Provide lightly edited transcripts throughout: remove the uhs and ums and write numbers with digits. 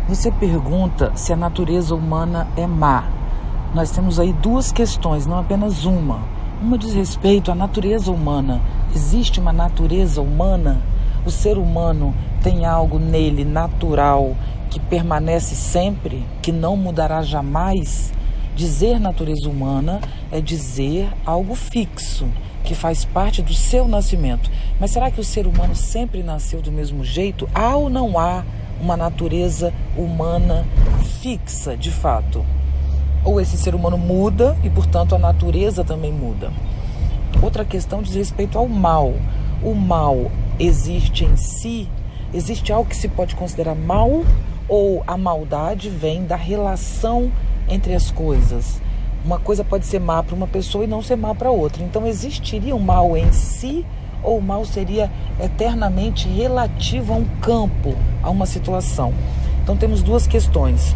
Você pergunta se a natureza humana é má. Nós temos aí duas questões, não apenas uma. Uma diz respeito à natureza humana. Existe uma natureza humana? O ser humano tem algo nele natural que permanece sempre, que não mudará jamais? Dizer natureza humana é dizer algo fixo, que faz parte do seu nascimento. Mas será que o ser humano sempre nasceu do mesmo jeito? Há ou não há uma natureza humana fixa, de fato? Ou esse ser humano muda e, portanto, a natureza também muda? Outra questão diz respeito ao mal. O mal existe em si? Existe algo que se pode considerar mal? Ou a maldade vem da relação entre as coisas? Uma coisa pode ser má para uma pessoa e não ser má para outra. Então, existiria um mal em si? Ou o mal seria eternamente relativo a um campo, a uma situação? Então, temos duas questões.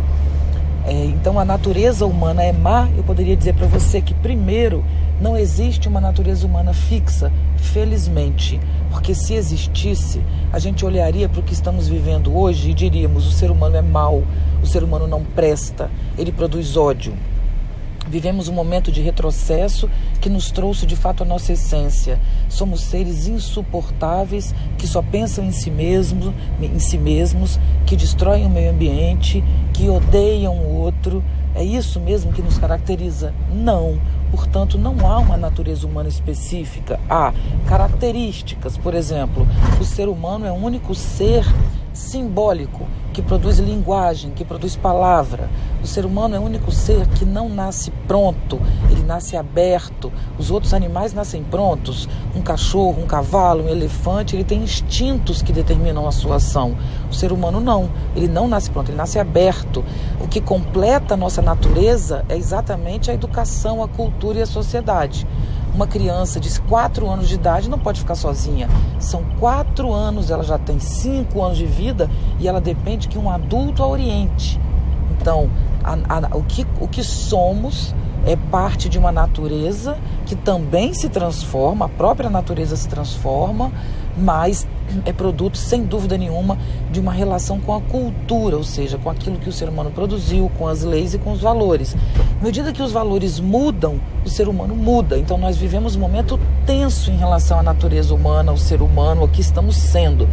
Então, a natureza humana é má? Eu poderia dizer para você que, primeiro, não existe uma natureza humana fixa, felizmente. Porque se existisse, a gente olharia para o que estamos vivendo hoje e diríamos: o ser humano é mau, o ser humano não presta, ele produz ódio. Vivemos um momento de retrocesso que nos trouxe de fato a nossa essência. Somos seres insuportáveis que só pensam em si mesmos, que destroem o meio ambiente, que odeiam o outro. É isso mesmo que nos caracteriza? Não. Portanto, não há uma natureza humana específica. Há características. Por exemplo, o ser humano é o único ser simbólico que produz linguagem, que produz palavra. O ser humano é o único ser que não nasce pronto, ele nasce aberto. Os outros animais nascem prontos. Um cachorro, um cavalo, um elefante, ele tem instintos que determinam a sua ação. O ser humano não, ele não nasce pronto, ele nasce aberto. O que completa a nossa natureza é exatamente a educação, a cultura e a sociedade. Uma criança de 4 anos de idade não pode ficar sozinha. São 4 anos, ela já tem 5 anos de vida e ela depende que um adulto a oriente. Então, o que somos é parte de uma natureza que também se transforma, a própria natureza se transforma, mas é produto, sem dúvida nenhuma, de uma relação com a cultura, ou seja, com aquilo que o ser humano produziu, com as leis e com os valores. À medida que os valores mudam, o ser humano muda. Então, nós vivemos um momento tenso em relação à natureza humana, ao ser humano, ao que estamos sendo.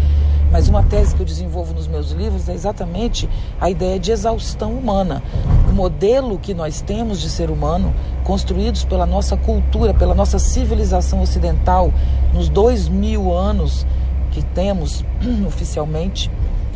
Mas uma tese que eu desenvolvo nos meus livros é exatamente a ideia de exaustão humana. O modelo que nós temos de ser humano, construídos pela nossa cultura, pela nossa civilização ocidental, nos 2000 anos que temos oficialmente,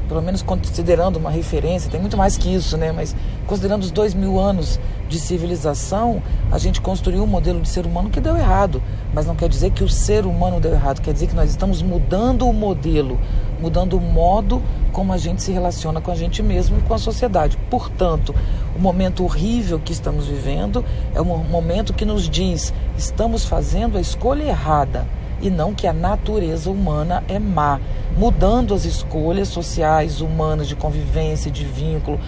pelo menos considerando uma referência, tem muito mais que isso, né? Mas considerando os 2000 anos de civilização, a gente construiu um modelo de ser humano que deu errado. Mas não quer dizer que o ser humano deu errado, quer dizer que nós estamos mudando o modelo, mudando o modo como a gente se relaciona com a gente mesmo e com a sociedade. Portanto, o momento horrível que estamos vivendo é um momento que nos diz: estamos fazendo a escolha errada. E não que a natureza humana é má. Mudando as escolhas sociais, humanas, de convivência, de vínculo,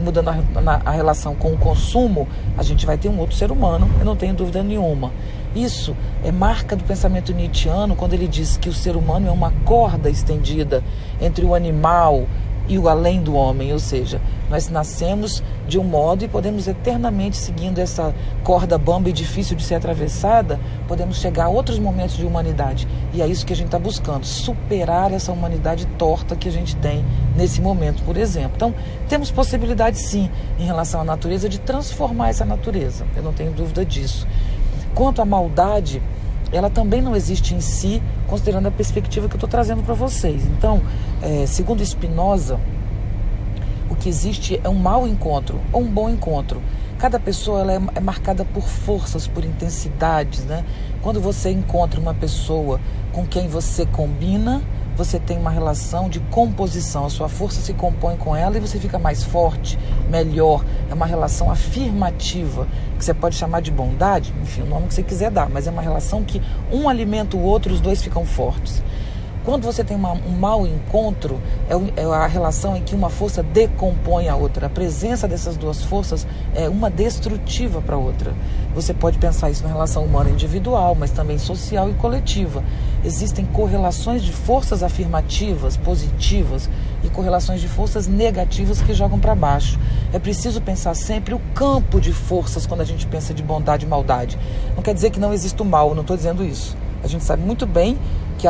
mudando a relação com o consumo, a gente vai ter um outro ser humano, eu não tenho dúvida nenhuma. Isso é marca do pensamento nietzschiano, quando ele diz que o ser humano é uma corda estendida entre o animal e o além do homem, ou seja, nós nascemos de um modo e podemos eternamente, seguindo essa corda bamba e difícil de ser atravessada, podemos chegar a outros momentos de humanidade. E é isso que a gente está buscando, superar essa humanidade torta que a gente tem nesse momento, por exemplo. Então, temos possibilidade sim, em relação à natureza, de transformar essa natureza, eu não tenho dúvida disso. Quanto à maldade, ela também não existe em si, considerando a perspectiva que eu estou trazendo para vocês. Então, segundo Spinoza, o que existe é um mau encontro ou um bom encontro. Cada pessoa ela é marcada por forças, por intensidades, né? Quando você encontra uma pessoa com quem você combina, você tem uma relação de composição, a sua força se compõe com ela e você fica mais forte, melhor. É uma relação afirmativa, que você pode chamar de bondade, enfim, o nome que você quiser dar, mas é uma relação que um alimenta o outro e os dois ficam fortes. Quando você tem um mau encontro, é a relação em que uma força decompõe a outra. A presença dessas duas forças é uma destrutiva para a outra. Você pode pensar isso na relação humana individual, mas também social e coletiva. existem correlações de forças afirmativas, positivas, e correlações de forças negativas que jogam para baixo. É preciso pensar sempre o campo de forças quando a gente pensa de bondade e maldade. Não quer dizer que não exista o mal, eu não estou dizendo isso. A gente sabe muito bem que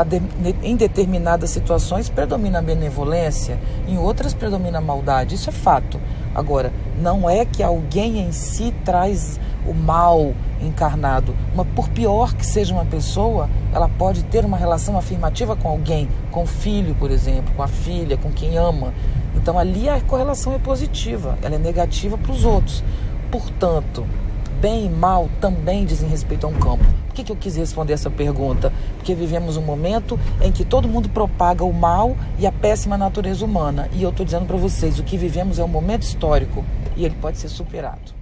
em determinadas situações predomina a benevolência, em outras predomina a maldade, isso é fato. Agora, não é que alguém em si traz o mal encarnado, mas por pior que seja uma pessoa, ela pode ter uma relação afirmativa com alguém, com o filho, por exemplo, com a filha, com quem ama. Então ali a correlação é positiva, ela é negativa para os outros. Portanto, bem e mal também dizem respeito a um campo. Por que eu quis responder essa pergunta? Porque vivemos um momento em que todo mundo propaga o mal e a péssima natureza humana. E eu estou dizendo para vocês, o que vivemos é um momento histórico e ele pode ser superado.